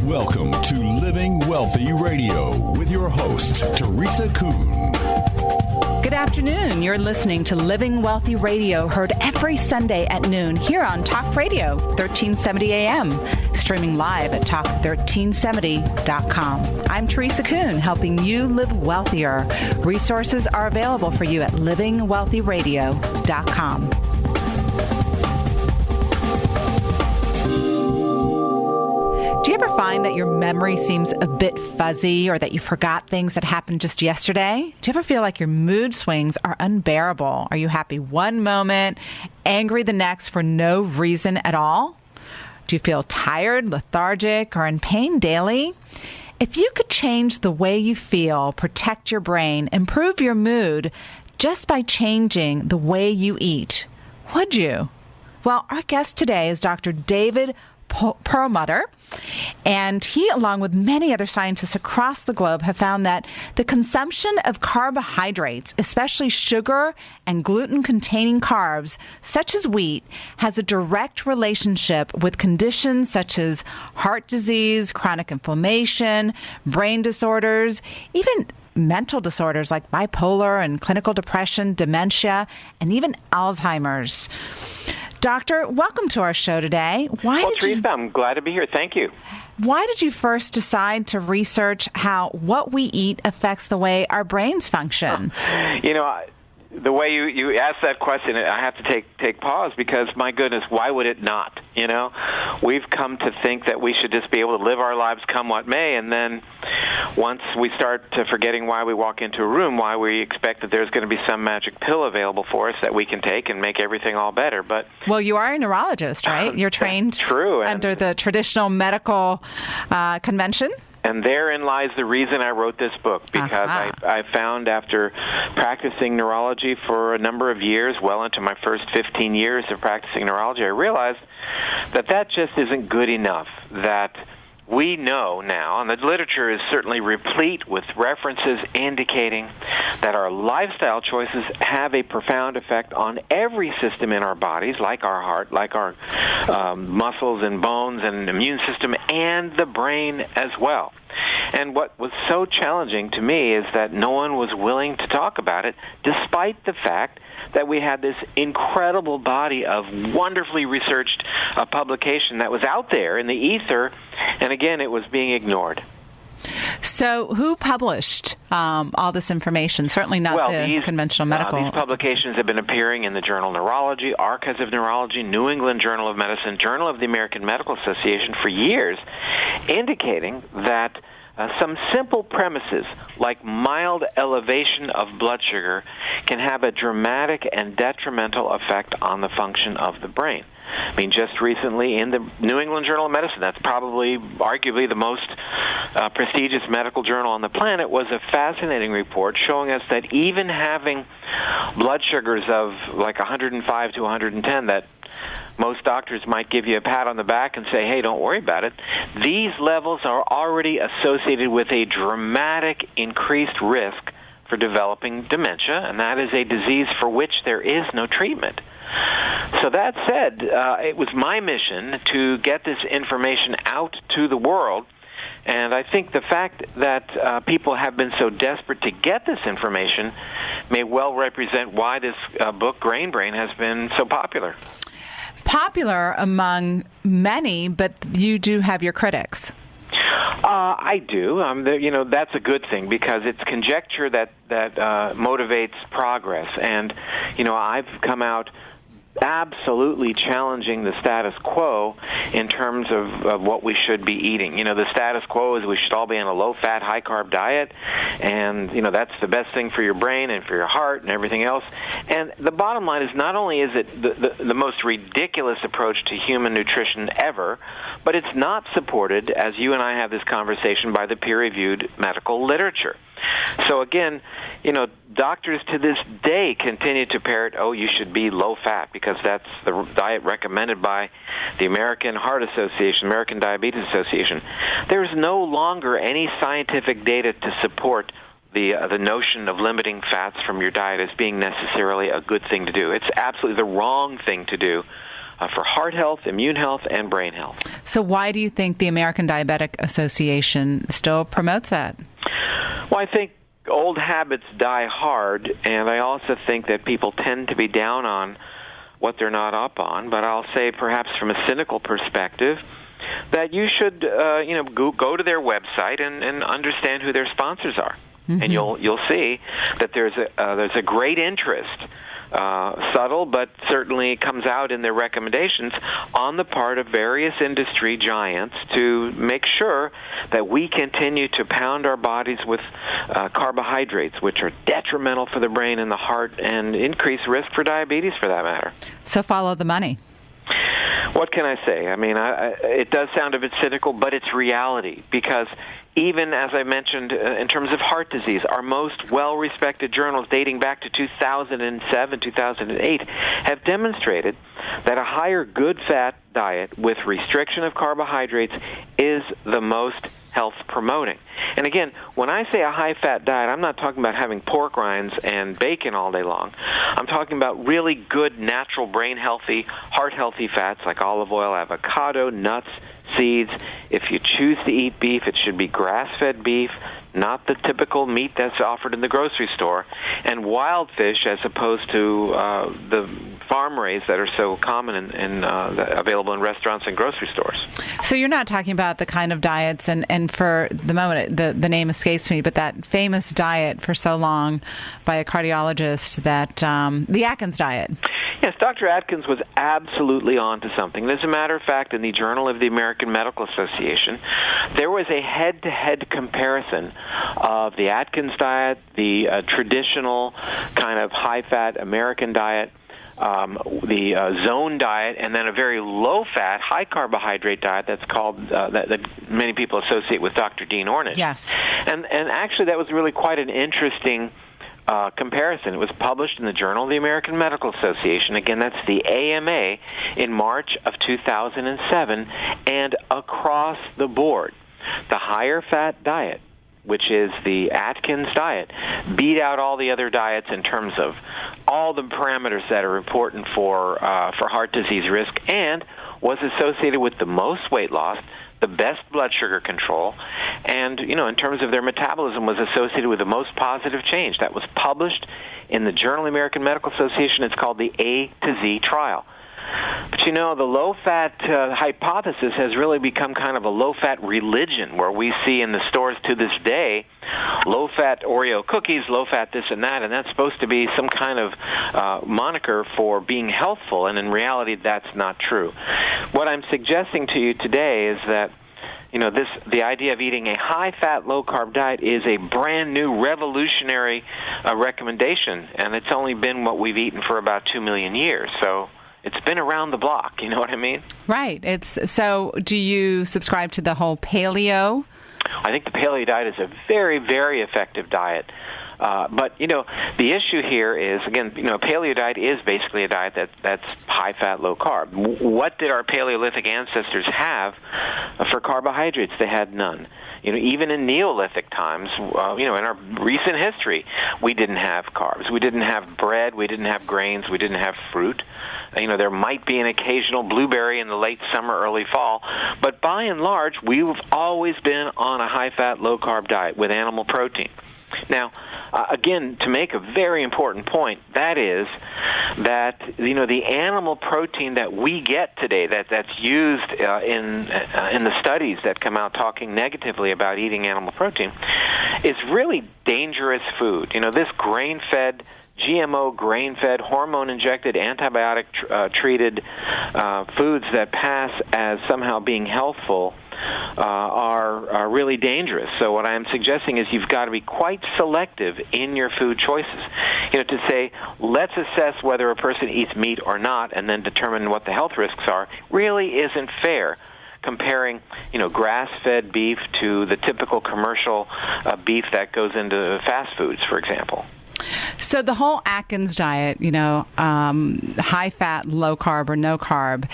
Welcome to Living Wealthy Radio with your host, Teresa Kuhn. Good afternoon. You're listening to Living Wealthy Radio, heard every Sunday at noon here on Talk Radio, 1370 AM, streaming live at talk1370.com. I'm Teresa Kuhn, helping you live wealthier. Resources are available for you at livingwealthyradio.com. Do you ever find that your memory seems a bit fuzzy or that you forgot things that happened just yesterday? Do you ever feel like your mood swings are unbearable? Are you happy one moment, angry the next for no reason at all? Do you feel tired, lethargic, or in pain daily? If you could change the way you feel, protect your brain, improve your mood just by changing the way you eat, would you? Well, our guest today is Dr. David Perlmutter, and he, along with many other scientists across the globe, have found that the consumption of carbohydrates, especially sugar and gluten-containing carbs, such as wheat, has a direct relationship with conditions such as heart disease, chronic inflammation, brain disorders, even mental disorders like bipolar and clinical depression, dementia, and even Alzheimer's. Doctor, welcome to our show today. Teresa, I'm glad to be here. Thank you. Why did you first decide to research how what we eat affects the way our brains function? The way you asked that question, I have to take pause because, my goodness, why would it not? We've come to think that we should just be able to live our lives come what may, and then once we start to forgetting why we walk into a room, why we expect that there's going to be some magic pill available for us that we can take and make everything all better. But well, you are a neurologist, right? You're trained under the traditional medical convention. And therein lies the reason I wrote this book, because I found after practicing neurology for a number of years, well into my first 15 years of practicing neurology, I realized that just isn't good enough, that we know now, and the literature is certainly replete with references indicating that our lifestyle choices have a profound effect on every system in our bodies, like our heart, like our muscles and bones and immune system, and the brain as well. And what was so challenging to me is that no one was willing to talk about it, despite the fact that we had this incredible body of wonderfully researched publication that was out there in the ether, and again, it was being ignored. So who published all this information? Certainly not the conventional medical. These publications have been appearing in the Journal of Neurology, Archives of Neurology, New England Journal of Medicine, Journal of the American Medical Association for years, indicating that some simple premises like mild elevation of blood sugar can have a dramatic and detrimental effect on the function of the brain. I mean, just recently in the New England Journal of Medicine, that's probably arguably the most prestigious medical journal on the planet, was a fascinating report showing us that even having blood sugars of like 105 to 110 that most doctors might give you a pat on the back and say, hey, don't worry about it. These levels are already associated with a dramatic increased risk for developing dementia, and that is a disease for which there is no treatment. So that said, it was my mission to get this information out to the world, and I think the fact that people have been so desperate to get this information may well represent why this book, Grain Brain, has been so popular. Popular among many, but you do have your critics. I do. That's a good thing because it's conjecture that motivates progress. And, I've come out absolutely challenging the status quo in terms of what we should be eating. The status quo is we should all be on a low-fat, high-carb diet, and, that's the best thing for your brain and for your heart and everything else. And the bottom line is not only is it the most ridiculous approach to human nutrition ever, but it's not supported, as you and I have this conversation, by the peer-reviewed medical literature. So again, doctors to this day continue to parrot, you should be low-fat because that's the diet recommended by the American Heart Association, American Diabetes Association. There's no longer any scientific data to support the notion of limiting fats from your diet as being necessarily a good thing to do. It's absolutely the wrong thing to do for heart health, immune health, and brain health. So why do you think the American Diabetic Association still promotes that? Well, I think old habits die hard, and I also think that people tend to be down on what they're not up on. But I'll say, perhaps from a cynical perspective, that you should go to their website and understand who their sponsors are. Mm-hmm. And you'll see that there's a great interest, subtle but certainly comes out in their recommendations, on the part of various industry giants to make sure that we continue to pound our bodies with carbohydrates, which are detrimental for the brain and the heart and increase risk for diabetes, for that matter. So follow the money. What can I say? I mean, it does sound a bit cynical, but it's reality, because even, as I mentioned, in terms of heart disease, our most well-respected journals dating back to 2007, 2008 have demonstrated that a higher good-fat diet with restriction of carbohydrates is the most health-promoting. And again, when I say a high-fat diet, I'm not talking about having pork rinds and bacon all day long. I'm talking about really good, natural, brain-healthy, heart-healthy fats like olive oil, avocado, nuts, seeds. If you choose to eat beef, it should be grass-fed beef, not the typical meat that's offered in the grocery store, and wild fish as opposed to the farm-raised that are so common and available in restaurants and grocery stores. So you're not talking about the kind of diets, and for the moment, the name escapes me, but that famous diet for so long by a cardiologist, that the Atkins diet. Yes, Dr. Atkins was absolutely on to something. As a matter of fact, in the Journal of the American Medical Association, there was a head-to-head comparison of the Atkins diet, the traditional kind of high-fat American diet, the zone diet, and then a very low-fat, high-carbohydrate diet that's called, that many people associate with Dr. Dean Ornish. Yes. And actually that was really quite an interesting comparison. It was published in the Journal of the American Medical Association. Again, that's the AMA, in March of 2007, and across the board, the higher fat diet, which is the Atkins diet, beat out all the other diets in terms of all the parameters that are important for heart disease risk, and was associated with the most weight loss, the best blood sugar control, and, in terms of their metabolism, was associated with the most positive change. That was published in the Journal of the American Medical Association. It's called the A to Z trial. But the low-fat hypothesis has really become kind of a low-fat religion, where we see in the stores to this day low-fat Oreo cookies, low-fat this and that, and that's supposed to be some kind of moniker for being healthful, and in reality that's not true. What I'm suggesting to you today is that the idea of eating a high-fat, low-carb diet is a brand-new, revolutionary recommendation, and it's only been what we've eaten for about 2 million years, so it's been around the block, you know what I mean? Right. So do you subscribe to the whole paleo? I think the paleo diet is a very, very effective diet. But, the issue here is, again, paleo diet is basically a diet that's high-fat, low-carb. What did our Paleolithic ancestors have for carbohydrates? They had none. Even in Neolithic times, in our recent history, we didn't have carbs. We didn't have bread. We didn't have grains. We didn't have fruit. There might be an occasional blueberry in the late summer, early fall. But by and large, we've always been on a high-fat, low-carb diet with animal protein. Now, again, to make a very important point, that is that the animal protein that we get today, that's used in the studies that come out talking negatively about eating animal protein, is really dangerous food. This grain-fed, GMO, grain-fed, hormone-injected, antibiotic-treated foods that pass as somehow being healthful are really dangerous. So what I'm suggesting is you've got to be quite selective in your food choices. To say, let's assess whether a person eats meat or not and then determine what the health risks are, really isn't fair. Comparing, grass-fed beef to the typical commercial beef that goes into fast foods, for example. So the whole Atkins diet, high fat, low carb or no carb,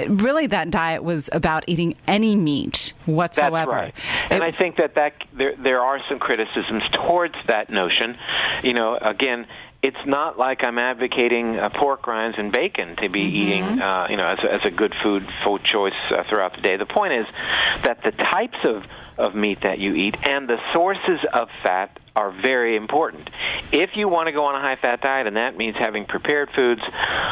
really that diet was about eating any meat whatsoever. That's right. And I think that there are some criticisms towards that notion. Again, it's not like I'm advocating pork rinds and bacon to be eating, as a good food choice throughout the day. The point is that the types of meat that you eat and the sources of fat are very important. If you want to go on a high-fat diet, and that means having prepared foods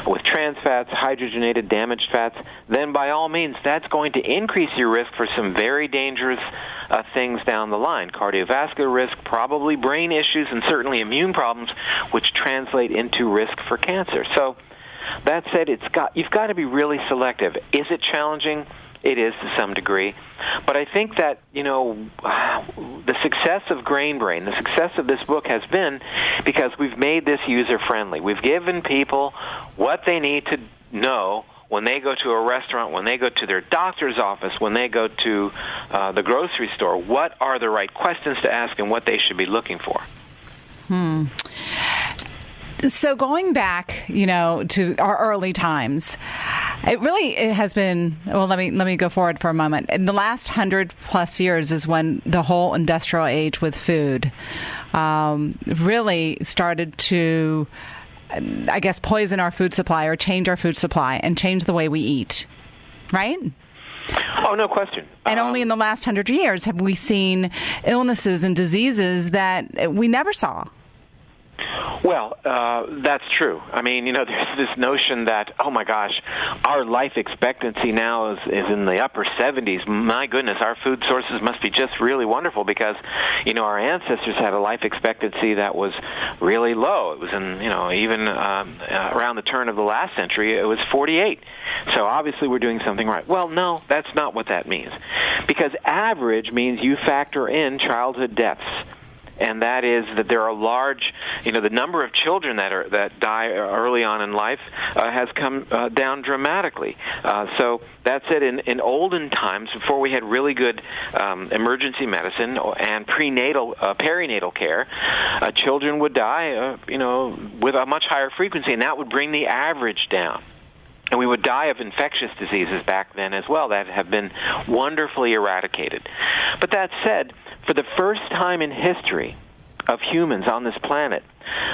with trans fats, hydrogenated, damaged fats, then by all means, that's going to increase your risk for some very dangerous things down the line. Cardiovascular risk, probably brain issues, and certainly immune problems, which translate into risk for cancer. So that said, you've got to be really selective. Is it challenging? It is to some degree. But I think that, the success of Grain Brain, the success of this book has been because we've made this user-friendly. We've given people what they need to know when they go to a restaurant, when they go to their doctor's office, when they go to the grocery store. What are the right questions to ask and what they should be looking for? So going back, to our early times, it has been, well, let me go forward for a moment. In the last 100+ years is when the whole industrial age with food really started to, I guess, poison our food supply or change our food supply and change the way we eat, right? Oh, no question. And only in the last 100 years have we seen illnesses and diseases that we never saw. Well, that's true. I mean, there's this notion that, oh my gosh, our life expectancy now is in the upper 70s. My goodness, our food sources must be just really wonderful because, our ancestors had a life expectancy that was really low. It was in, even around the turn of the last century, it was 48. So obviously we're doing something right. Well, no, that's not what that means. Because average means you factor in childhood deaths. And that is that there are large, the number of children that die early on in life has come down dramatically. So that's it. In olden times, before we had really good emergency medicine and perinatal care, children would die, with a much higher frequency, and that would bring the average down. And we would die of infectious diseases back then as well that have been wonderfully eradicated. But that said, for the first time in history of humans on this planet,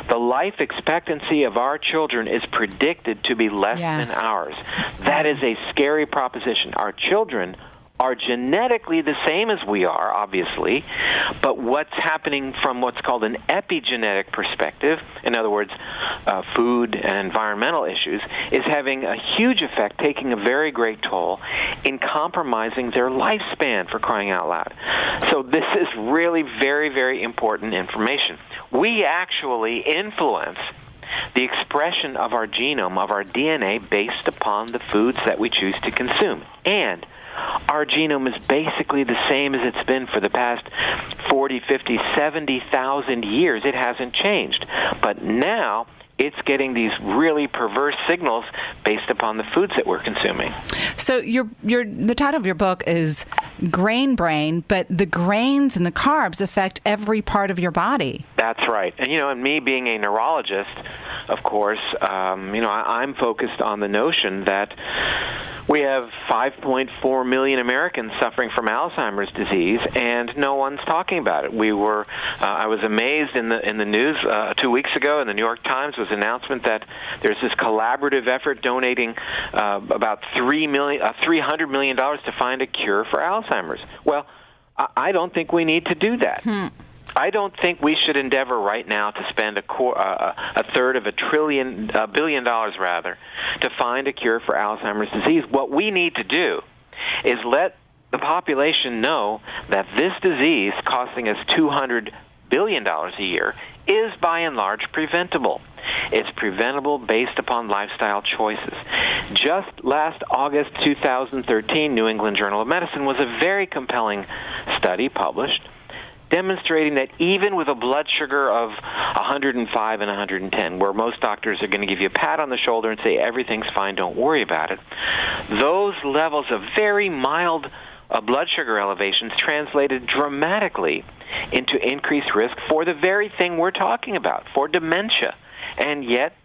the life expectancy of our children is predicted to be less than ours. That is a scary proposition. Our children are genetically the same as we are, obviously, but what's happening from what's called an epigenetic perspective, in other words, food and environmental issues, is having a huge effect, taking a very great toll in compromising their lifespan, for crying out loud. So this is really very, very important information. We actually influence the expression of our genome, of our DNA, based upon the foods that we choose to consume. And our genome is basically the same as it's been for the past 40, 50, 70,000 years. It hasn't changed. But now it's getting these really perverse signals based upon the foods that we're consuming. So the title of your book is Grain Brain, but the grains and the carbs affect every part of your body. That's right. And, and me being a neurologist, of course, I'm focused on the notion that we have 5.4 million Americans suffering from Alzheimer's disease, and no one's talking about it. I was amazed in the news 2 weeks ago in the New York Times was an announcement that there's this collaborative effort donating about $300 million to find a cure for Alzheimer's. Well, I don't think we need to do that. I don't think we should endeavor right now to spend a third of $1 billion to find a cure for Alzheimer's disease. What we need to do is let the population know that this disease, costing us $200 billion a year, is by and large preventable. It's preventable based upon lifestyle choices. Just last August 2013, New England Journal of Medicine was a very compelling study published demonstrating that even with a blood sugar of 105 and 110, where most doctors are going to give you a pat on the shoulder and say everything's fine, don't worry about it, those levels of very mild blood sugar elevations translated dramatically into increased risk for the very thing we're talking about, for dementia. And yet,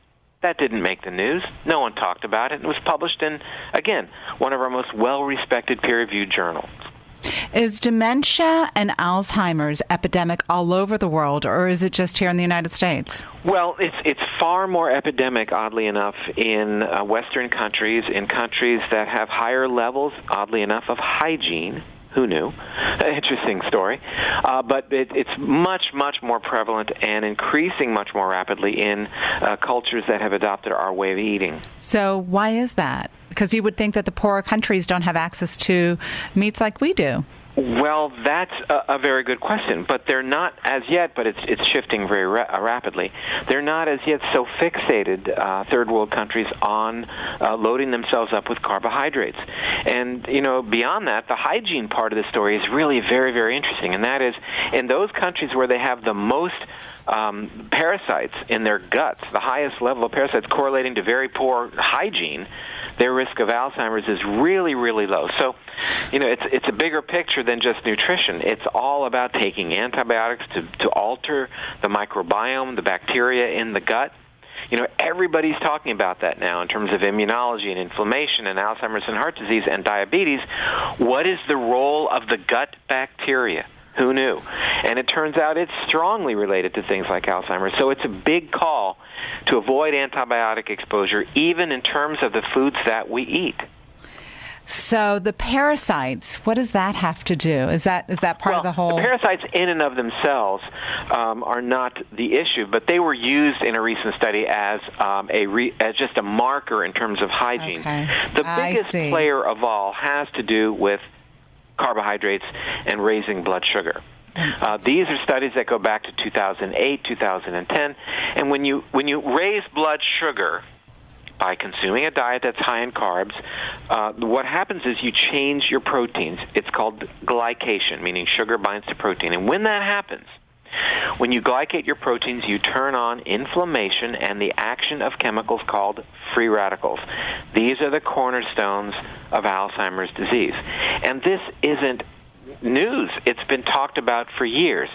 that didn't make the news. No one talked about it. It was published in, again, one of our most well-respected peer-reviewed journals. Is dementia and Alzheimer's epidemic all over the world, or is it just here in the United States? Well, it's far more epidemic, oddly enough, in Western countries, in countries that have higher levels, oddly enough, of hygiene. Who knew? Interesting story. But it's much, much more prevalent and increasing much more rapidly in cultures that have adopted our way of eating. So why is that? Because you would think that the poorer countries don't have access to meats like we do. Well, that's a very good question, but they're not as yet, but it's shifting very rapidly. They're not as yet so fixated, third world countries, on loading themselves up with carbohydrates. And, beyond that, the hygiene part of the story is really very, very interesting, and that is in those countries where they have the most parasites in their guts, the highest level of parasites correlating to very poor hygiene, their risk of Alzheimer's is really, really low. So, it's a bigger picture than just nutrition. It's all about taking antibiotics to alter the microbiome, the bacteria in the gut. Everybody's talking about that now in terms of immunology and inflammation and Alzheimer's and heart disease and diabetes. What is the role of the gut bacteria? Who knew? And it turns out it's strongly related to things like Alzheimer's. So it's a big call to avoid antibiotic exposure, even in terms of the foods that we eat. So the parasites, what does that have to do? Is that part of the whole? The parasites in and of themselves are not the issue, but they were used in a recent study as just a marker in terms of hygiene. Okay. The biggest player of all has to do with carbohydrates and raising blood sugar. These are studies that go back to 2008, 2010, and when you raise blood sugar by consuming a diet that's high in carbs, what happens is you change your proteins. It's called glycation, meaning sugar binds to protein. And when that happens, when you glycate your proteins, you turn on inflammation and the action of chemicals called free radicals. These are the cornerstones of Alzheimer's disease. And this isn't news. It's been talked about for years.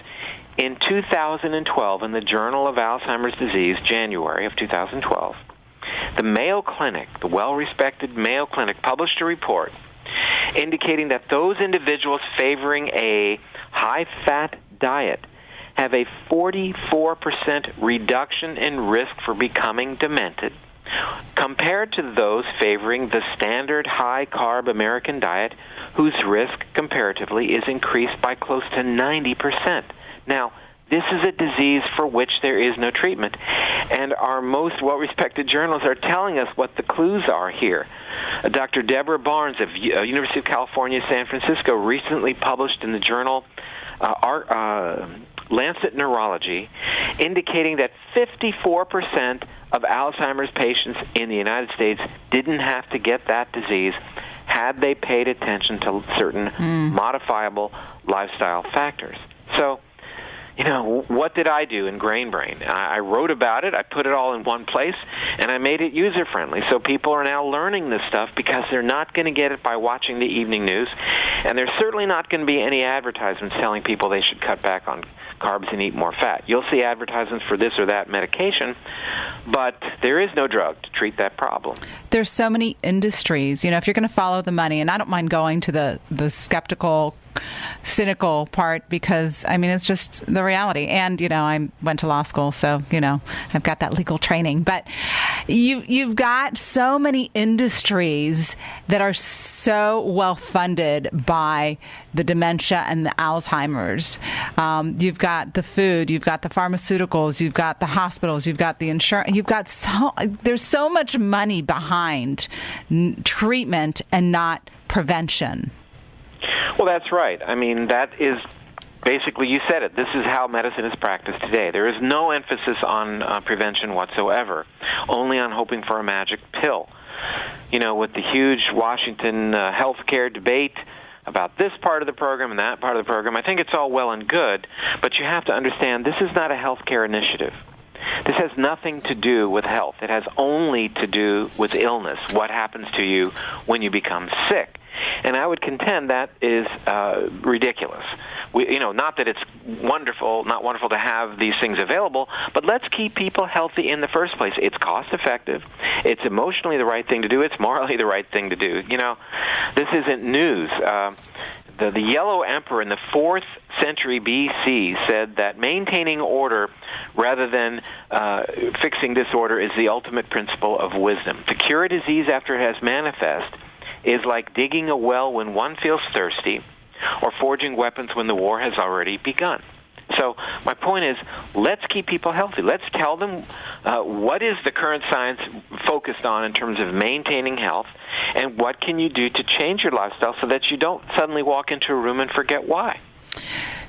In 2012, in the Journal of Alzheimer's Disease, January of 2012, the Mayo Clinic, the well-respected Mayo Clinic, published a report indicating that those individuals favoring a high-fat diet have a 44% reduction in risk for becoming demented compared to those favoring the standard high-carb American diet, whose risk comparatively is increased by close to 90%. Now, this is a disease for which there is no treatment, and our most well-respected journals are telling us what the clues are here. Dr. Deborah Barnes of University of California, San Francisco, recently published in the journal Lancet Neurology, indicating that 54% of Alzheimer's patients in the United States didn't have to get that disease had they paid attention to certain modifiable lifestyle factors. So, what did I do in Grain Brain? I wrote about it, I put it all in one place, and I made it user-friendly. So people are now learning this stuff because they're not going to get it by watching the evening news, and there's certainly not going to be any advertisements telling people they should cut back on carbs and eat more fat. You'll see advertisements for this or that medication, but there is no drug to treat that problem. There's so many industries. If you're going to follow the money, and I don't mind going to the skeptical, cynical part because, it's just the reality. And, I went to law school, so, I've got that legal training. But you've got so many industries that are so well-funded by the dementia and the Alzheimer's. You've got the food, you've got the pharmaceuticals, you've got the hospitals, you've got the insurance. There's so much money behind treatment and not prevention. Well, that's right. That is basically, you said it. This is how medicine is practiced today. There is no emphasis on prevention whatsoever, only on hoping for a magic pill. With the huge Washington healthcare debate about this part of the program and that part of the program, I think it's all well and good, but you have to understand this is not a healthcare initiative. This has nothing to do with health. It has only to do with illness, what happens to you when you become sick. And I would contend that is ridiculous. Not that it's not wonderful to have these things available, but let's keep people healthy in the first place. It's cost-effective. It's emotionally the right thing to do. It's morally the right thing to do. This isn't news. the Yellow Emperor in the 4th century BC said that maintaining order rather than fixing disorder is the ultimate principle of wisdom. To cure a disease after it has manifest is like digging a well when one feels thirsty or forging weapons when the war has already begun. So my point is, let's keep people healthy. Let's tell them what is the current science focused on in terms of maintaining health, and what can you do to change your lifestyle so that you don't suddenly walk into a room and forget why.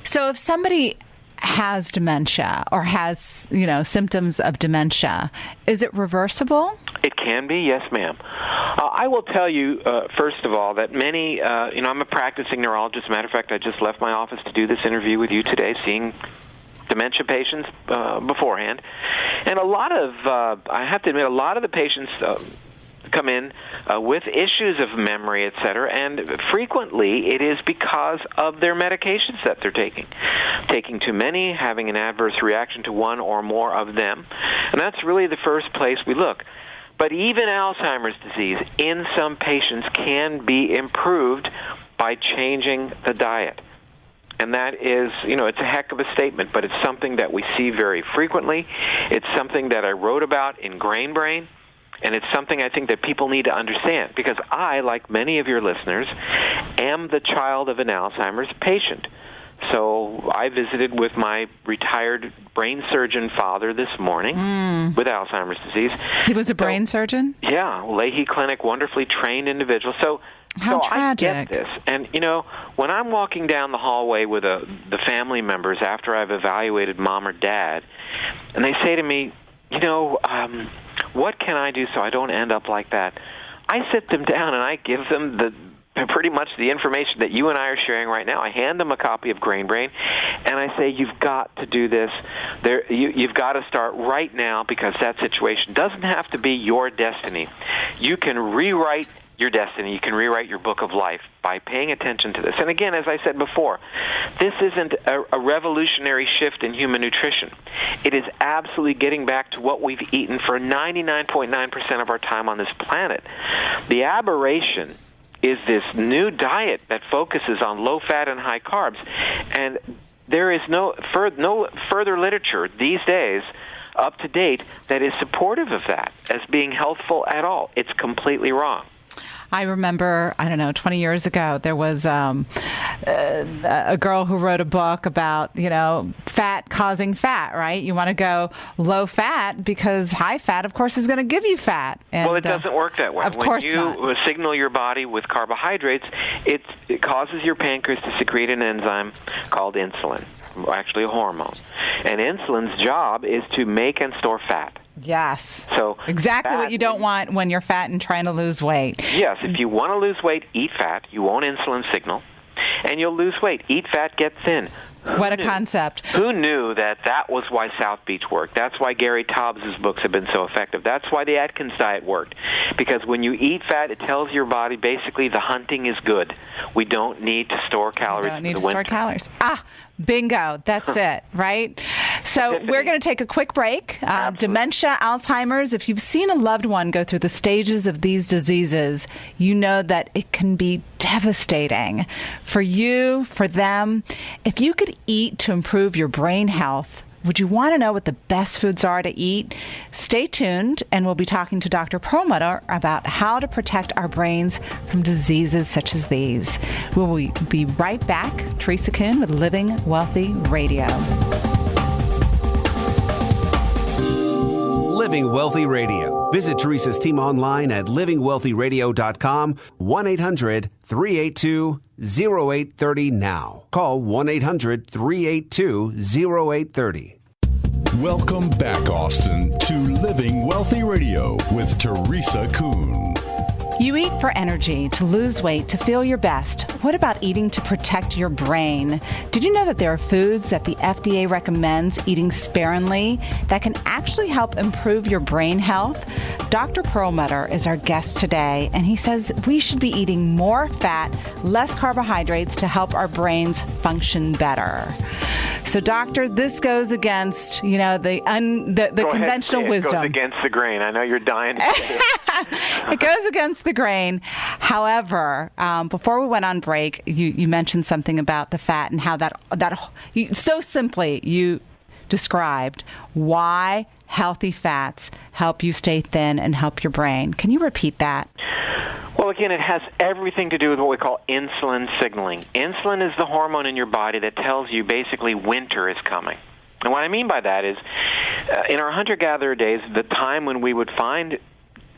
So if somebody has dementia or has, symptoms of dementia, is it reversible? It can be, yes, ma'am. I will tell you, first of all, that many, I'm a practicing neurologist. As a matter of fact, I just left my office to do this interview with you today, seeing dementia patients beforehand. And I have to admit, a lot of the patients come in with issues of memory, et cetera, and frequently it is because of their medications that they're taking. Taking too many, having an adverse reaction to one or more of them, and that's really the first place we look. But even Alzheimer's disease in some patients can be improved by changing the diet. And that is, it's a heck of a statement, but it's something that we see very frequently. It's something that I wrote about in Grain Brain. And it's something I think that people need to understand, because I, like many of your listeners, am the child of an Alzheimer's patient. So I visited with my retired brain surgeon father this morning with Alzheimer's disease. He was a brain surgeon? Yeah, Leahy Clinic, wonderfully trained individual. So tragic. I get this. And, when I'm walking down the hallway with the family members after I've evaluated mom or dad, and they say to me, what can I do so I don't end up like that? I sit them down and I give them pretty much the information that you and I are sharing right now. I hand them a copy of Grain Brain, and I say, you've got to do this. You've got to start right now, because that situation doesn't have to be your destiny. You can rewrite your destiny. You can rewrite your book of life by paying attention to this. And again, as I said before, this isn't a revolutionary shift in human nutrition. It is absolutely getting back to what we've eaten for 99.9% of our time on this planet. The aberration is this new diet that focuses on low fat and high carbs. And there is no further literature these days up to date that is supportive of that as being healthful at all. It's completely wrong. I remember, 20 years ago, there was a girl who wrote a book about, fat causing fat, right? You want to go low fat because high fat, of course, is going to give you fat. And, well, it doesn't work that way. Of course not. When you signal your body with carbohydrates, it causes your pancreas to secrete an enzyme called insulin, actually a hormone. And insulin's job is to make and store fat. Yes. So exactly what you don't want when you're fat and trying to lose weight. Yes, if you want to lose weight, eat fat. You won't insulin signal, and you'll lose weight. Eat fat, get thin. What a concept. Who knew that was why South Beach worked? That's why Gary Taubes' books have been so effective. That's why the Atkins diet worked. Because when you eat fat, it tells your body basically the hunting is good. We don't need to store calories. We don't need to store calories. Bingo. That's it, right? So we're going to take a quick break. Dementia, Alzheimer's. If you've seen a loved one go through the stages of these diseases, you know that it can be devastating for you, for them. If you could eat to improve your brain health, would you want to know what the best foods are to eat? Stay tuned, and we'll be talking to Dr. Perlmutter about how to protect our brains from diseases such as these. We'll be right back. Teresa Kuhn with Living Wealthy Radio. Living Wealthy Radio. Visit Teresa's team online at livingwealthyradio.com, 1-800-382-0830 now. Call 1-800-382-0830. Welcome back, Austin, to Living Wealthy Radio with Teresa Kuhn. You eat for energy, to lose weight, to feel your best. What about eating to protect your brain? Did you know that there are foods that the FDA recommends eating sparingly that can actually help improve your brain health? Dr. Perlmutter is our guest today, and he says we should be eating more fat, less carbohydrates to help our brains function better. So, doctor, this goes against, the conventional wisdom. It goes against the grain. I know you're dying to say it. It goes against the grain. However, before we went on break, you mentioned something about the fat and how that so simply you described why healthy fats help you stay thin and help your brain. Can you repeat that? Well, again, it has everything to do with what we call insulin signaling. Insulin is the hormone in your body that tells you basically winter is coming. And what I mean by that is, in our hunter-gatherer days, the time when we would find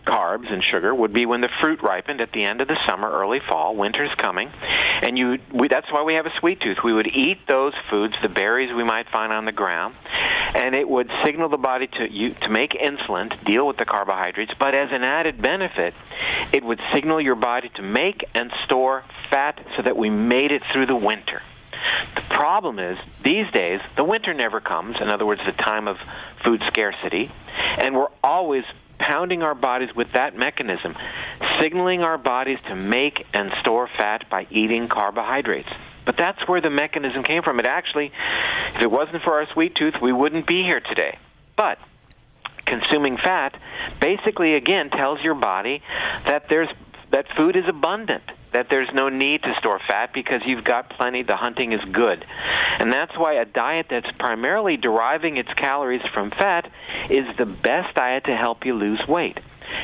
carbs and sugar would be when the fruit ripened at the end of the summer, early fall. Winter's coming. And that's why we have a sweet tooth. We would eat those foods, the berries we might find on the ground, and it would signal the body to make insulin, to deal with the carbohydrates. But as an added benefit, it would signal your body to make and store fat so that we made it through the winter. The problem is, these days, the winter never comes, in other words, the time of food scarcity, and we're always pounding our bodies with that mechanism, signaling our bodies to make and store fat by eating carbohydrates. But that's where the mechanism came from. It actually, if it wasn't for our sweet tooth, we wouldn't be here today. But consuming fat basically, again, tells your body that food is abundant, that there's no need to store fat because you've got plenty, the hunting is good. And that's why a diet that's primarily deriving its calories from fat is the best diet to help you lose weight.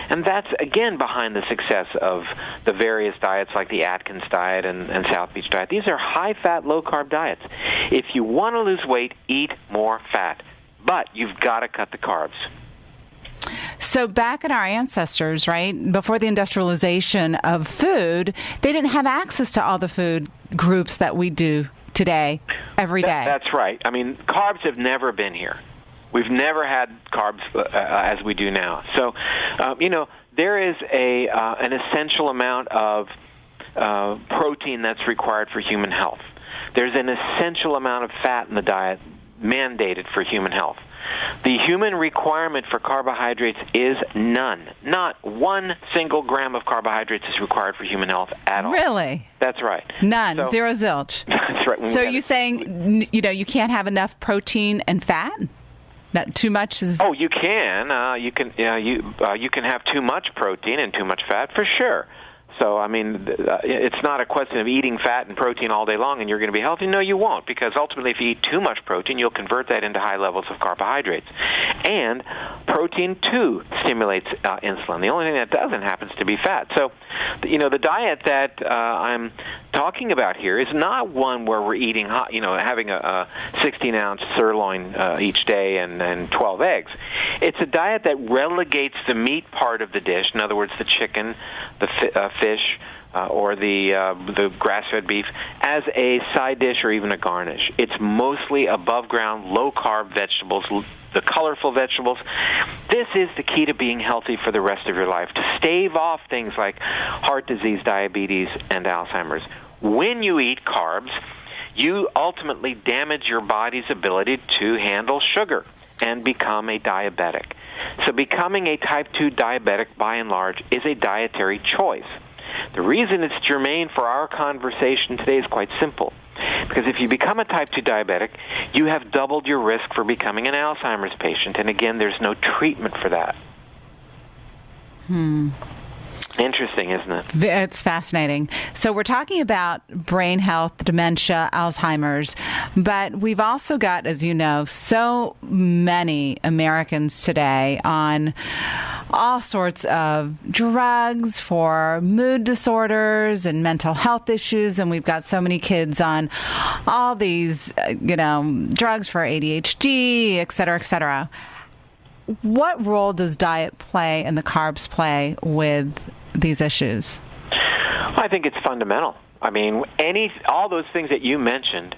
And that's, again, behind the success of the various diets like the Atkins diet and South Beach diet. These are high-fat, low-carb diets. If you want to lose weight, eat more fat. But you've got to cut the carbs. So back in our ancestors, right, before the industrialization of food, they didn't have access to all the food groups that we do today, every day. That's right. I mean, carbs have never been here. We've never had carbs as we do now. So, there is an essential amount of protein that's required for human health. There's an essential amount of fat in the diet mandated for human health. The human requirement for carbohydrates is none. Not 1 single gram of carbohydrates is required for human health at all. Really? That's right. None. So, zero zilch. That's right. So you're saying, you can't have enough protein and fat? Not too much is... Oh, you can. You can have too much protein and too much fat, for sure. So, I mean, it's not a question of eating fat and protein all day long and you're going to be healthy. No, you won't, because ultimately if you eat too much protein, you'll convert that into high levels of carbohydrates. And protein, too, stimulates insulin. The only thing that doesn't happens to be fat. So, the diet that I'm talking about here is not one where we're eating, having a 16-ounce sirloin each day and 12 eggs. It's a diet that relegates the meat part of the dish, in other words, the chicken, the fish, or the grass-fed beef, as a side dish or even a garnish. It's mostly above-ground, low-carb vegetables, the colorful vegetables. This is the key to being healthy for the rest of your life, to stave off things like heart disease, diabetes, and Alzheimer's. When you eat carbs, you ultimately damage your body's ability to handle sugar and become a diabetic. So becoming a type 2 diabetic, by and large, is a dietary choice. The reason it's germane for our conversation today is quite simple. Because if you become a type 2 diabetic, you have doubled your risk for becoming an Alzheimer's patient. And again, there's no treatment for that. Interesting, isn't it? It's fascinating. So we're talking about brain health, dementia, Alzheimer's, but we've also got, as you know, so many Americans today on all sorts of drugs for mood disorders and mental health issues, and we've got so many kids on all these, drugs for ADHD, et cetera, et cetera. What role does diet play and the carbs play with these issues? I think it's fundamental. I mean, all those things that you mentioned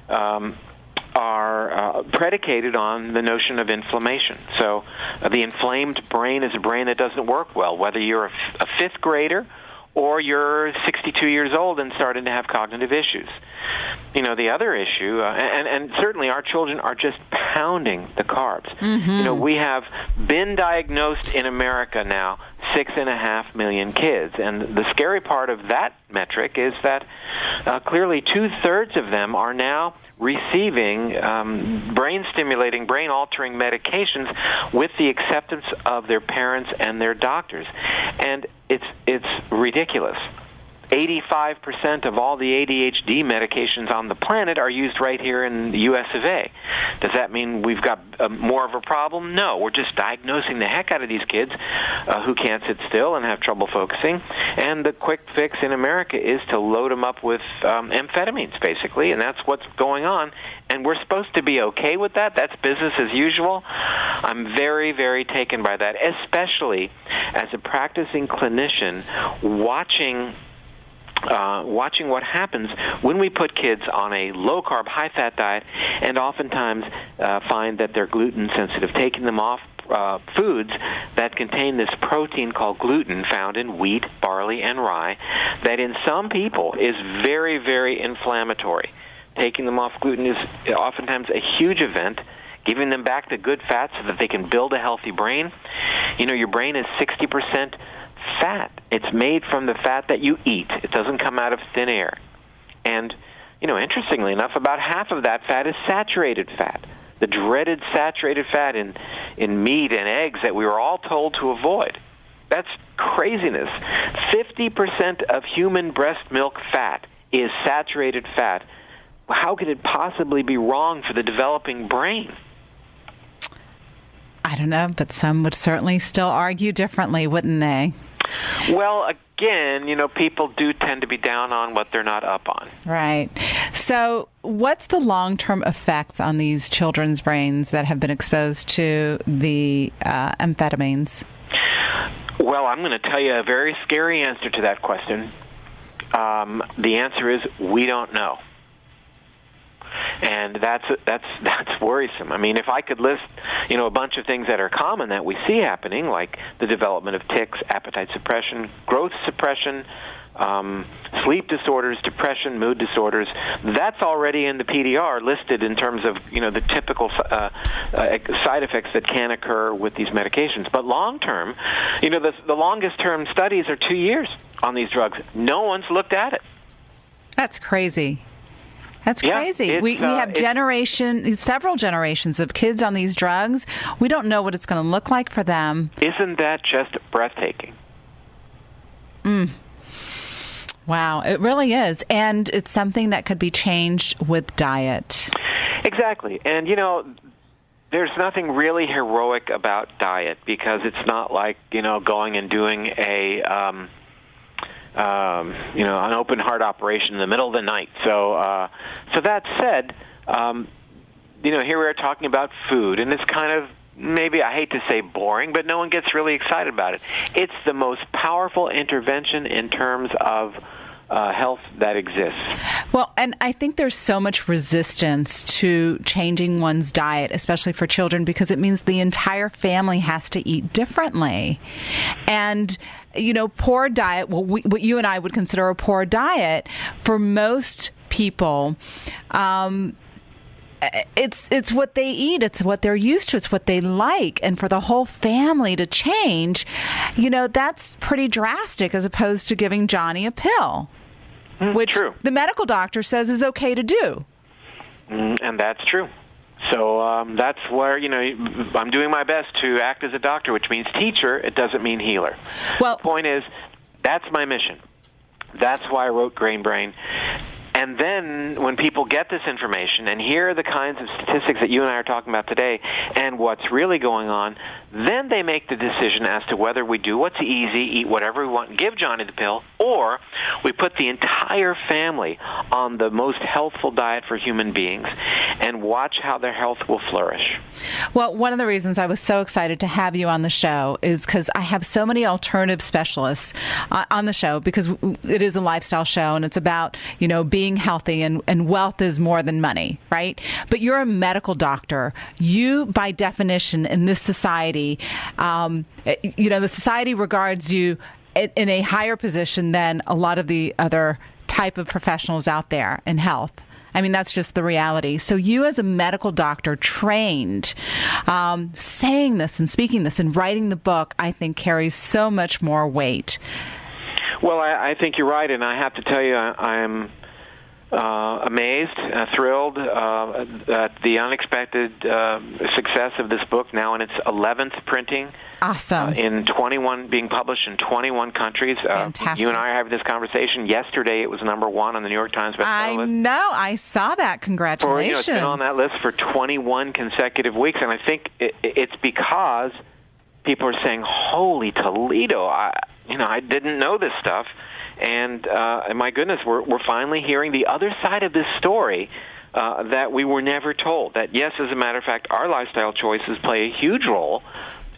are predicated on the notion of inflammation. So the inflamed brain is a brain that doesn't work well, whether you're a fifth grader or you're 62 years old and starting to have cognitive issues. The other issue, and certainly our children are just pounding the carbs. Mm-hmm. We have been diagnosed in America now 6.5 million kids. And the scary part of that metric is that clearly 2/3 of them are now receiving brain-stimulating, brain-altering medications with the acceptance of their parents and their doctors. And it's ridiculous. 85% of all the ADHD medications on the planet are used right here in the U.S. of A. Does that mean we've got more of a problem? No. We're just diagnosing the heck out of these kids who can't sit still and have trouble focusing. And the quick fix in America is to load them up with amphetamines, basically, and that's what's going on. And we're supposed to be okay with that? That's business as usual? I'm very, very taken by that, especially as a practicing clinician watching what happens when we put kids on a low-carb, high-fat diet and oftentimes find that they're gluten-sensitive, taking them off foods that contain this protein called gluten found in wheat, barley, and rye that in some people is very, very inflammatory. Taking them off gluten is oftentimes a huge event. Giving them back the good fat so that they can build a healthy brain. You know, your brain is 60% fat. It's made from the fat that you eat. It doesn't come out of thin air. And, you know, interestingly enough, about half of that fat is saturated fat, the dreaded saturated fat in meat and eggs that we were all told to avoid. That's craziness. 50% of human breast milk fat is saturated fat. How could it possibly be wrong for the developing brain? I don't know, but some would certainly still argue differently, wouldn't they? Well, again, you know, people do tend to be down on what they're not up on. Right. So what's the long-term effects on these children's brains that have been exposed to the amphetamines? Well, I'm going to tell you a very scary answer to that question. The answer is we don't know. And that's worrisome. I mean, if I could list, you know, a bunch of things that are common that we see happening, like the development of tics, appetite suppression, growth suppression, sleep disorders, depression, mood disorders, that's already in the PDR listed in terms of, you know, the typical side effects that can occur with these medications. But long term, you know, the longest term studies are 2 years on these drugs. No one's looked at it. That's crazy. That's crazy. Yeah, we have several generations of kids on these drugs. We don't know what it's going to look like for them. Isn't that just breathtaking? Wow, it really is. And it's something that could be changed with diet. Exactly. And, you know, there's nothing really heroic about diet because it's not like, you know, going and doing an open heart operation in the middle of the night. So that said, you know, here we are talking about food, and it's kind of, maybe, I hate to say boring, but no one gets really excited about it. It's the most powerful intervention in terms of health that exists. Well, and I think there's so much resistance to changing one's diet, especially for children, because it means the entire family has to eat differently. And, you know, poor diet, what you and I would consider a poor diet, for most people, it's what they eat. It's what they're used to. It's what they like. And for the whole family to change, you know, that's pretty drastic as opposed to giving Johnny a pill, which the medical doctor says is okay to do. And that's true. So that's where, you know, I'm doing my best to act as a doctor, which means teacher. It doesn't mean healer. Well, the point is, that's my mission. That's why I wrote Grain Brain. And then when people get this information and hear the kinds of statistics that you and I are talking about today and what's really going on, then they make the decision as to whether we do what's easy, eat whatever we want, and give Johnny the pill, or we put the entire family on the most healthful diet for human beings and watch how their health will flourish. Well, one of the reasons I was so excited to have you on the show is because I have so many alternative specialists on the show, because it is a lifestyle show and it's about, you know, being healthy, and wealth is more than money, right? But you're a medical doctor. You, by definition, in this society, you know, the society regards you in a higher position than a lot of the other type of professionals out there in health. I mean, that's just the reality. So you as a medical doctor trained, saying this and speaking this and writing the book, I think carries so much more weight. Well, I think you're right, and I have to tell you, I'm amazed, thrilled at the unexpected success of this book, now in its 11th printing. Awesome. Being published in 21 countries. Fantastic. You and I are having this conversation. Yesterday it was number 1 on the New York Times bestseller list. I know. I saw that. Congratulations. It's been on that list for 21 consecutive weeks, and I think it's because people are saying, holy Toledo, I didn't know this stuff. And my goodness, we're finally hearing the other side of this story that we were never told. That, yes, as a matter of fact, our lifestyle choices play a huge role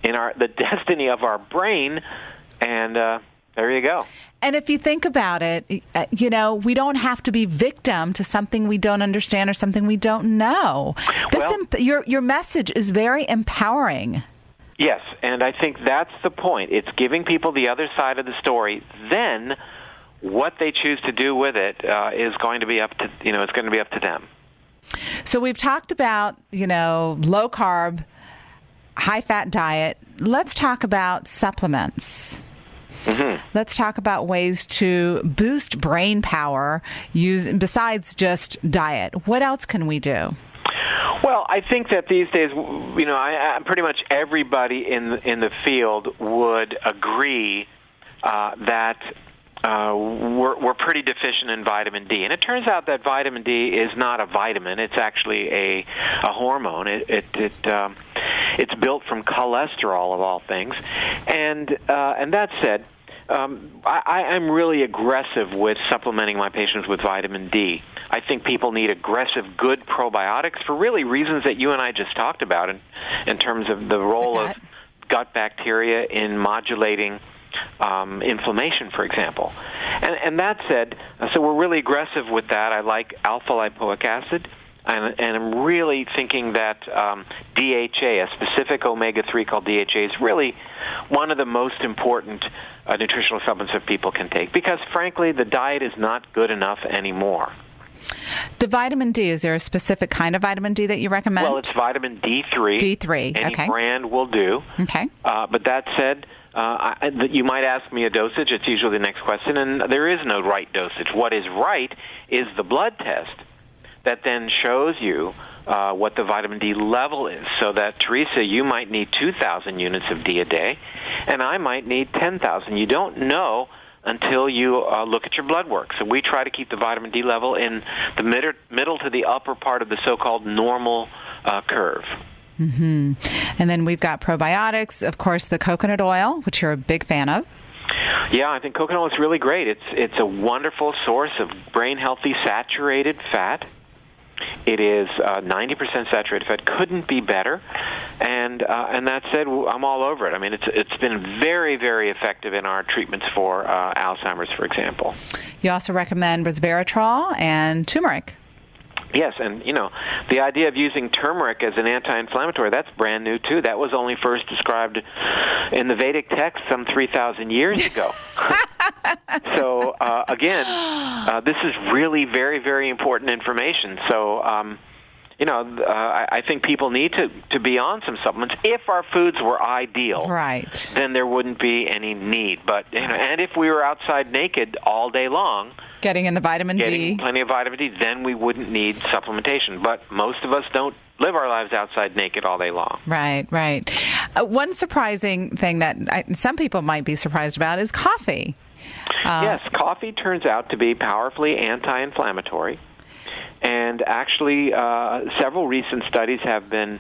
in the destiny of our brain. And there you go. And if you think about it, we don't have to be victim to something we don't understand or something we don't know. Your message is very empowering. Yes, and I think that's the point. It's giving people the other side of the story. Then what they choose to do with it is going to be up to it's going to be up to them. So we've talked about low carb, high fat diet. Let's talk about supplements. Mm-hmm. Let's talk about ways to boost brain power besides just diet. What else can we do? Well, I think that these days, pretty much everybody in the field would agree that we're pretty deficient in vitamin D. And it turns out that vitamin D is not a vitamin. It's actually a hormone. It's built from cholesterol, of all things. And that said, I'm really aggressive with supplementing my patients with vitamin D. I think people need aggressive, good probiotics for really reasons that you and I just talked about in terms of the role of gut bacteria in modulating inflammation, for example. And that said, so we're really aggressive with that. I like alpha-lipoic acid. And I'm really thinking that DHA, a specific omega-3 called DHA, is really one of the most important nutritional supplements that people can take because, frankly, the diet is not good enough anymore. The vitamin D, is there a specific kind of vitamin D that you recommend? Well, it's vitamin D3. D3, Any okay. brand will do. Okay. But that said, you might ask me a dosage. It's usually the next question, and there is no right dosage. What is right is the blood test that then shows you what the vitamin D level is. So that, Teresa, you might need 2,000 units of D a day, and I might need 10,000. You don't know until you look at your blood work. So we try to keep the vitamin D level in the middle to the upper part of the so-called normal curve. Mm-hmm. And then we've got probiotics, of course, the coconut oil, which you're a big fan of. Yeah, I think coconut oil is really great. It's a wonderful source of brain-healthy saturated fat. It is 90% saturated fat. Couldn't be better. And that said, I'm all over it. I mean, it's been very, very effective in our treatments for Alzheimer's, for example. You also recommend resveratrol and turmeric. Yes, and, the idea of using turmeric as an anti-inflammatory, that's brand new, too. That was only first described in the Vedic text some 3,000 years ago. So, again, this is really very, very important information. So, I think people need to be on some supplements. If our foods were ideal, right, then there wouldn't be any need. But, and if we were outside naked all day long, getting in the vitamin D, plenty of vitamin D, then we wouldn't need supplementation. But most of us don't live our lives outside naked all day long. Right, right. One surprising thing that some people might be surprised about is coffee. Yes, coffee turns out to be powerfully anti-inflammatory. And actually, several recent studies have been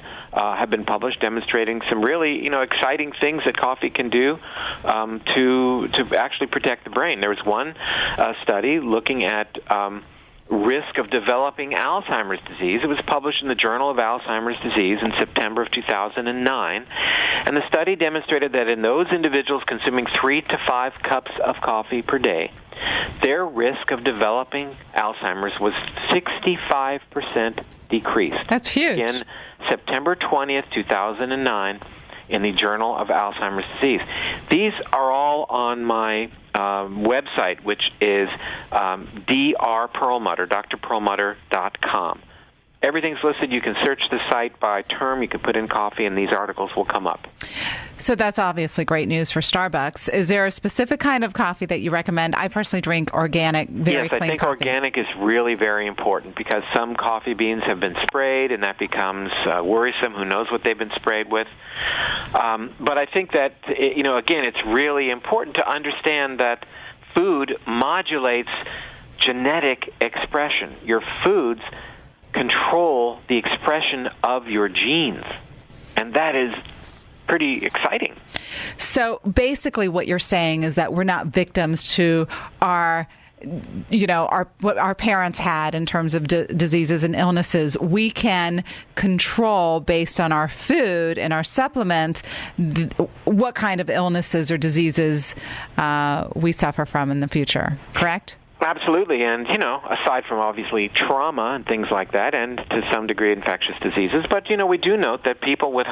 published demonstrating some really exciting things that coffee can do to actually protect the brain. There was one study looking at risk of developing Alzheimer's disease. It was published in the Journal of Alzheimer's Disease in September of 2009. And the study demonstrated that in those individuals consuming 3 to 5 cups of coffee per day, their risk of developing Alzheimer's was 65% decreased. That's huge. Again, September 20th, 2009, in the Journal of Alzheimer's Disease. These are all on my website, which is drperlmutter.com. Everything's listed. You can search the site by term. You can put in coffee, and these articles will come up. So that's obviously great news for Starbucks. Is there a specific kind of coffee that you recommend? I personally drink organic, very clean coffee. Yes, I think organic is really very important because some coffee beans have been sprayed, and that becomes worrisome. Who knows what they've been sprayed with? But I think that, again, it's really important to understand that food modulates genetic expression. Your foods control the expression of your genes, and that is pretty exciting. So basically what you're saying is that we're not victims to what our parents had in terms of diseases and illnesses. We can control, based on our food and our supplements, what kind of illnesses or diseases we suffer from in the future, correct? Absolutely, and, aside from obviously trauma and things like that, and to some degree infectious diseases, but, we do note that people with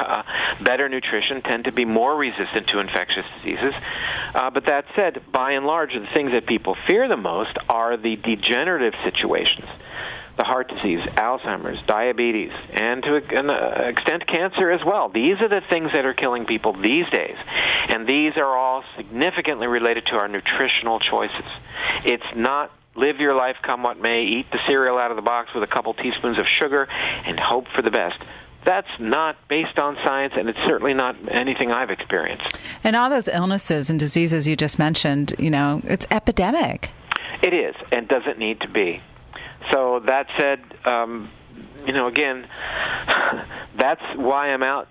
better nutrition tend to be more resistant to infectious diseases. But that said, by and large, the things that people fear the most are the degenerative situations. The heart disease, Alzheimer's, diabetes, and to an extent cancer as well. These are the things that are killing people these days. And these are all significantly related to our nutritional choices. It's not live your life come what may, eat the cereal out of the box with a couple teaspoons of sugar, and hope for the best. That's not based on science, and it's certainly not anything I've experienced. And all those illnesses and diseases you just mentioned, it's epidemic. It is, and doesn't need to be. So that said, again, that's why I'm out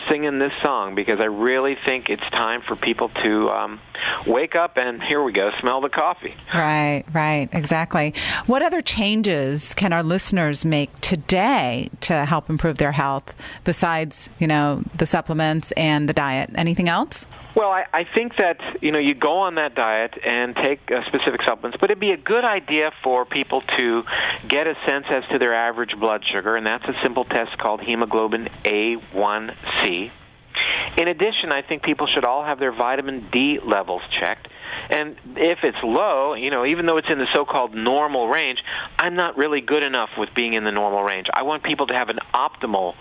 singing this song, because I really think it's time for people to wake up and, here we go, smell the coffee. Right, exactly. What other changes can our listeners make today to help improve their health besides, the supplements and the diet? Anything else? Well, I think that, you go on that diet and take specific supplements, but it'd be a good idea for people to get a sense as to their average blood sugar, and that's a simple test called hemoglobin A1C. In addition, I think people should all have their vitamin D levels checked. And if it's low, even though it's in the so-called normal range, I'm not really good enough with being in the normal range. I want people to have an optimal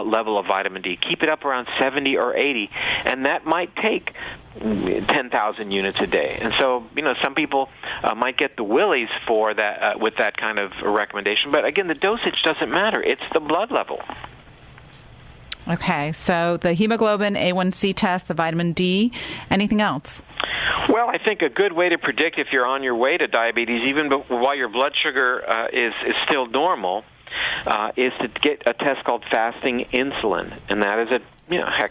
level of vitamin D. Keep it up around 70 or 80, and that might take 10,000 units a day. And so, some people might get the willies for that with that kind of recommendation. But again, the dosage doesn't matter. It's the blood level. Okay, so the hemoglobin A1C test, the vitamin D, anything else? Well, I think a good way to predict if you're on your way to diabetes, even while your blood sugar is still normal, is to get a test called fasting insulin, and that is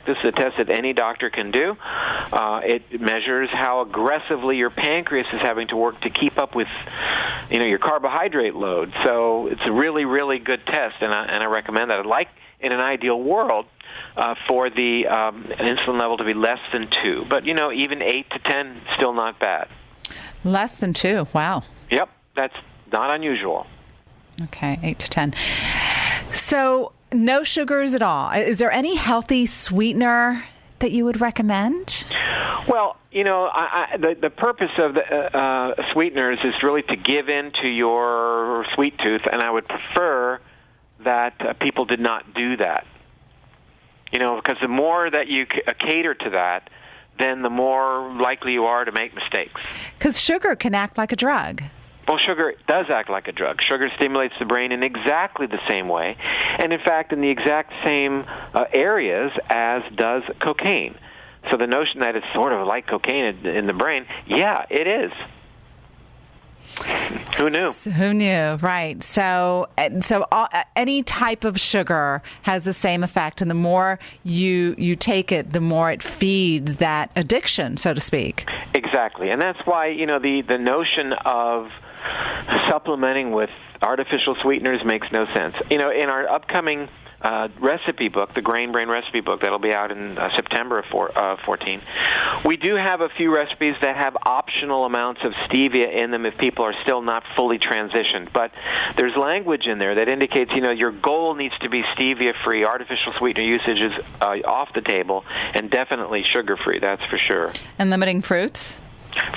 this is a test that any doctor can do. It measures how aggressively your pancreas is having to work to keep up with, your carbohydrate load. So it's a really, really good test, and I recommend that. I'd like, in an ideal world, for the insulin level to be less than 2, but even 8 to 10, still not bad. Less than 2, wow. Yep, that's not unusual. Okay, 8 to 10. So no sugars at all. Is there any healthy sweetener that you would recommend? Well, the purpose of the sweeteners is really to give in to your sweet tooth, and I would prefer that people did not do that. Because the more that you cater to that, then the more likely you are to make mistakes. Because sugar can act like a drug. Well, sugar does act like a drug. Sugar stimulates the brain in exactly the same way, and in fact in the exact same areas as does cocaine. So the notion that it's sort of like cocaine in the brain, yeah, it is. Who knew? Who knew? Right. So any type of sugar has the same effect, and the more you take it, the more it feeds that addiction, so to speak. Exactly, and that's why the notion of supplementing with artificial sweeteners makes no sense. In our upcoming recipe book, the Grain Brain recipe book, that'll be out in September of 14. We do have a few recipes that have optional amounts of stevia in them if people are still not fully transitioned. But there's language in there that indicates, your goal needs to be stevia-free. Artificial sweetener usage is off the table, and definitely sugar-free, that's for sure. And limiting fruits?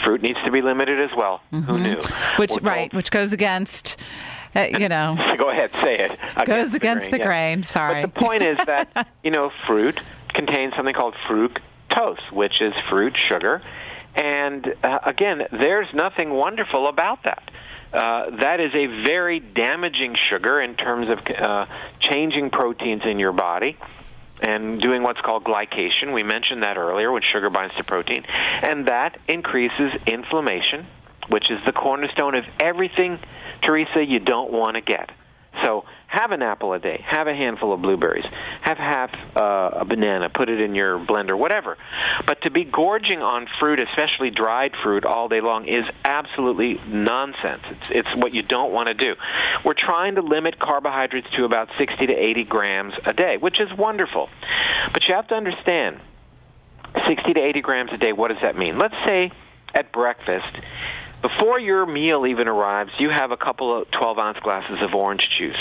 Fruit needs to be limited as well. Mm-hmm. Who knew? Which goes against... Go ahead, say it. Goes against the grain. Sorry. But the point is that, fruit contains something called fructose, which is fruit sugar. And, again, there's nothing wonderful about that. That is a very damaging sugar in terms of changing proteins in your body and doing what's called glycation. We mentioned that earlier, when sugar binds to protein. And that increases inflammation, which is the cornerstone of everything, Teresa, you don't want to get. So have an apple a day. Have a handful of blueberries. Have half a banana. Put it in your blender, whatever. But to be gorging on fruit, especially dried fruit, all day long is absolutely nonsense. It's what you don't want to do. We're trying to limit carbohydrates to about 60 to 80 grams a day, which is wonderful. But you have to understand, 60 to 80 grams a day, what does that mean? Let's say at breakfast, before your meal even arrives, you have a couple of 12-ounce glasses of orange juice.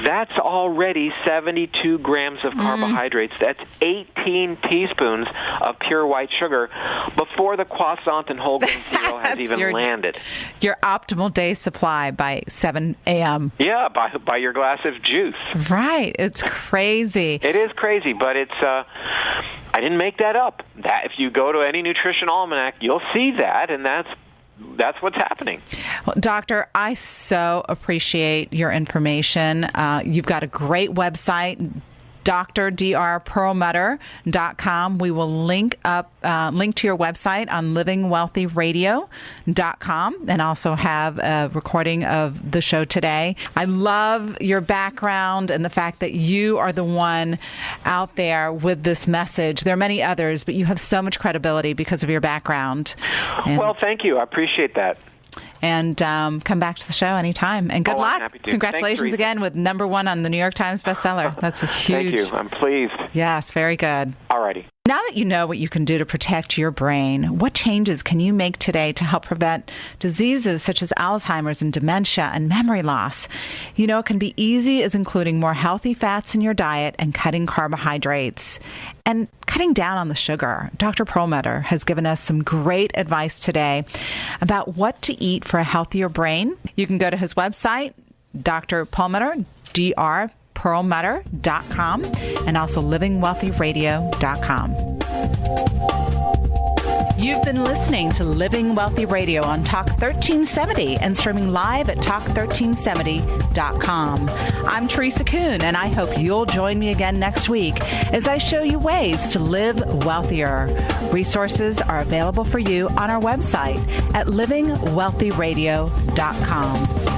That's already 72 grams of carbohydrates. That's 18 teaspoons of pure white sugar before the croissant and whole grain cereal has even landed. Your optimal day supply by 7 a.m. Yeah, by your glass of juice. Right. It's crazy. It is crazy, but it's... I didn't make that up. That if you go to any nutrition almanac, you'll see that, and that's what's happening. Well, Doctor, I so appreciate your information. You've got a great website, drperlmutter.com. We will link to your website on livingwealthyradio.com and also have a recording of the show today. I love your background and the fact that you are the one out there with this message. There are many others, but you have so much credibility because of your background. Well, thank you. I appreciate that. And come back to the show anytime. And good luck. I'm happy to. Congratulations again with #1 on the New York Times bestseller. That's a huge... Thank you. I'm pleased. Yes, very good. All righty. Now that you know what you can do to protect your brain, what changes can you make today to help prevent diseases such as Alzheimer's and dementia and memory loss? It can be easy as including more healthy fats in your diet and cutting carbohydrates and cutting down on the sugar. Dr. Perlmutter has given us some great advice today about what to eat for a healthier brain. You can go to his website, Dr. Perlmutter, drperlmutter.com, and also livingwealthyradio.com. You've been listening to Living Wealthy Radio on Talk 1370 and streaming live at talk1370.com. I'm Teresa Kuhn, and I hope you'll join me again next week as I show you ways to live wealthier. Resources are available for you on our website at livingwealthyradio.com.